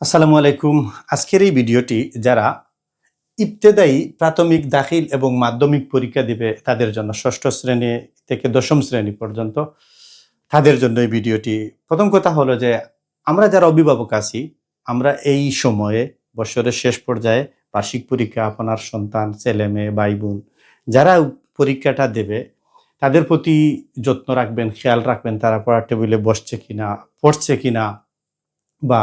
আসসালামু আলাইকুম। আজকের এই ভিডিওটি যারা ইবতেদায়ী প্রাথমিক দাখিল এবং মাধ্যমিক পরীক্ষা দিবে তাদের জন্য ষষ্ঠ শ্রেণী থেকে দশম শ্রেণী পর্যন্ত তাদের জন্য এই ভিডিওটি। প্রথম কথা হলো যে আমরা যারা অভিভাবক আছি, আমরা এই সময়ে বছরের শেষ পর্যায়ে বার্ষিক পরীক্ষা আপনার সন্তান, ছেলে মেয়ে, ভাই বোন যারা পরীক্ষাটা দেবে তাদের প্রতি যত্ন রাখবেন, খেয়াল রাখবেন তারা পড়ার টেবিলে বসছে কিনা, পড়ছে কিনা, বা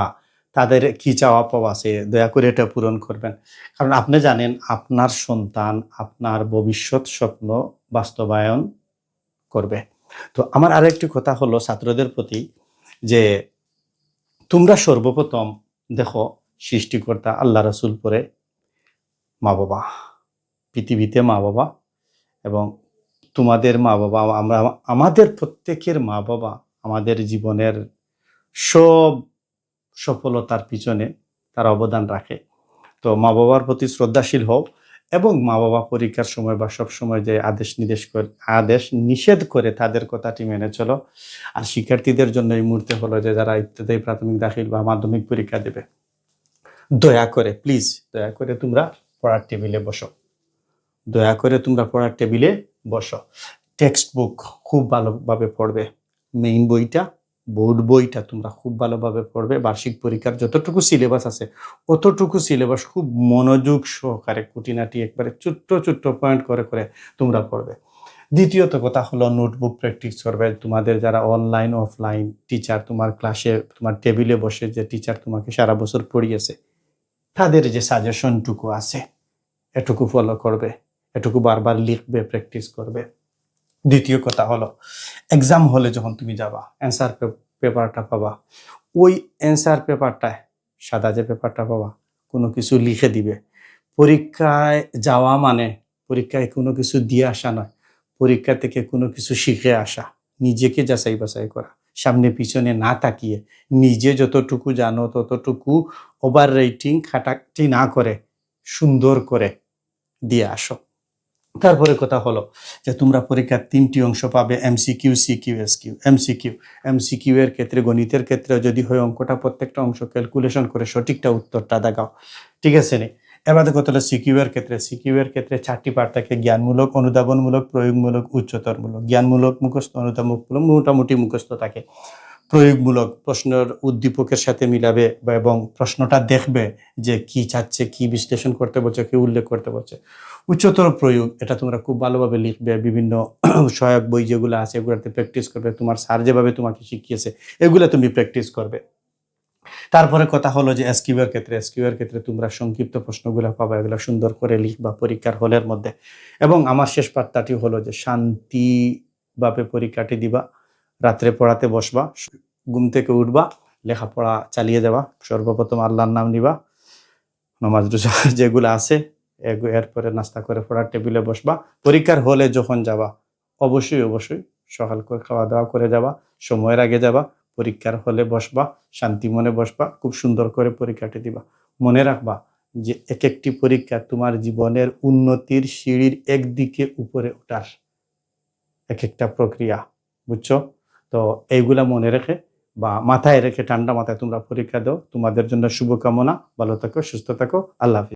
তাদের কি চাওয়া পাওয়া আছে দয়া করে এটা পূরণ করবেন। কারণ আপনি জানেন আপনার সন্তান আপনার ভবিষ্যৎ স্বপ্ন বাস্তবায়ন করবে। তো আমার আরেকটি কথা হলো ছাত্রদের প্রতি যে তোমরা সর্বপ্রথম দেখো সৃষ্টিকর্তা আল্লাহ রাসূল পরে মা বাবা, পৃথিবীতে মা বাবা এবং তোমাদের মা বাবা, আমরা আমাদের প্রত্যেকের মা বাবা আমাদের জীবনের সব সফলতার পিছনে তারা অবদান রাখে। তো মা বাবার প্রতি শ্রদ্ধাশীল হও এবং মা বাবা পরীক্ষার সময় বা সব সময় যে আদেশ নিষেধ করে তাদের কথাটি মেনে চলো। আর শিক্ষার্থীদের জন্য এই মুহূর্তে হলো যে যারা ইবতেদায়ী প্রাথমিক দাখিল বা মাধ্যমিক পরীক্ষা দেবে, দয়া করে প্লিজ দয়া করে তোমরা পড়ার টেবিলে বসো। দয়া করে তোমরা পড়ার টেবিলে বসো। টেক্সট বুক খুব ভালোভাবে পড়বে। মেইন বইটা, বোর্ড বইটা তোমরা খুব ভালোভাবে পড়বে। বার্ষিক পরীক্ষার যতটুকু সিলেবাস আছে অতটুকু সিলেবাস খুব মনোযোগ সহকারে খুঁটিনাটি একবারে ছোট্ট ছোট্ট পয়েন্ট করে করে তোমরা পড়বে। দ্বিতীয়ত কথা হলো নোটবুক প্র্যাকটিস করবে। তোমাদের যারা অনলাইন অফলাইন টিচার, তোমার ক্লাসে তোমার টেবিলে বসে যে টিচার তোমাকে সারা বছর পড়িয়েছে তাদের যে সাজেশনটুকু আছে এটুকু ফলো করবে, এটুকু বারবার লিখবে, প্র্যাকটিস করবে। দ্বিতীয় কথা হলো এক্সাম হলে যখন তুমি যাবা অ্যান্সার পেপারটা পাবা, ওই অ্যান্সার পেপারটায় সাদা যে পেপারটা পাবা কোনো কিছু লিখে দিবে। পরীক্ষায় যাওয়া মানে পরীক্ষায় কোনো কিছু দিয়ে আসা নয়, পরীক্ষা থেকে কোনো কিছু শিখে আসা, নিজেকে যাচাই বাছাই করা, সামনে পিছনে না তাকিয়ে নিজে যতটুকু জানো ততটুকু ওভার রেটিং খাটাখাটি না করে সুন্দর করে দিয়ে আসো। তারপরে কথা হলো যে তোমরা পরীক্ষার ৩টি অংশ পাবে, এমসিকিউ, সিকিউ, এসকিউ। এমসিকিউ এর ক্ষেত্রে গণিতের ক্ষেত্রে যদি হয় অঙ্কটা প্রত্যেকটা অংশ ক্যালকুলেশন করে সঠিকটা উত্তরটা দেখাও, ঠিক আছে নি? এবার কথা হলো সিকিউ এর ক্ষেত্রে 4টি পার্ট থাকে: জ্ঞানমূলক, অনুধাবনমূলক, প্রয়োগমূলক, উচ্চতরমূলক। জ্ঞানমূলক মুখস্থ, অনুধাবনমূলক মোটামুটি মুখস্থ থাকে। প্রয়োগমূলক প্রশ্নের উদ্দীপকের সাথে মিলাবে এবং প্রশ্নটা দেখবে যে কি চাচ্ছে, কি বিশ্লেষণ করতে বলছে, কি উল্লেখ করতে বলছে। উচ্চতর প্রয়োগ, এটা তোমরা খুব ভালোভাবে লিখবে, বিভিন্ন সহায়ক বই যেগুলো আছে এগুলোতে প্র্যাকটিস করবে, তোমার স্যার যেভাবে তোমাকে শিখিয়েছে এগুলো তুমি প্র্যাকটিস করবে। তারপরে কথা হলো যে এসকিউ এর ক্ষেত্রে তোমরা সংক্ষিপ্ত প্রশ্নগুলো পাবা, এগুলো সুন্দর করে লিখবা পরীক্ষার হলের মধ্যে। এবং আমার শেষ বার্তাটি হলো যে শান্তিভাবে পরীক্ষাটি দিবা, রাত্রে পড়াতে বসবা, ঘুম থেকে উঠবা, লেখাপড়া চালিয়ে যাবা, সর্বপ্রথম আল্লাহর নাম নিবা, নামাজ রোজা যেগুলো আছে এরপরে নাস্তা করে পড়ার টেবিলে বসবা। পরীক্ষার হলে যখন যাবা অবশ্যই সকাল করে খাওয়া দাওয়া করে যাবা, সময়ের আগে যাবা, পরীক্ষার হলে বসবা, শান্তি মনে বসবা, খুব সুন্দর করে পরীক্ষাটি দিবা। মনে রাখবা যে এক একটি পরীক্ষা তোমার জীবনের উন্নতির সিঁড়ির একদিকে উপরে ওঠার এক একটা প্রক্রিয়া, বুঝছো? তো এইগুলা মনে রেখে বা মাথায় রেখে ঠান্ডা মাথায় তোমরা পরীক্ষা দাও। তোমাদের জন্য শুভকামনা। ভালো থাকো, সুস্থ থাকো। আল্লাহ হাফিজ।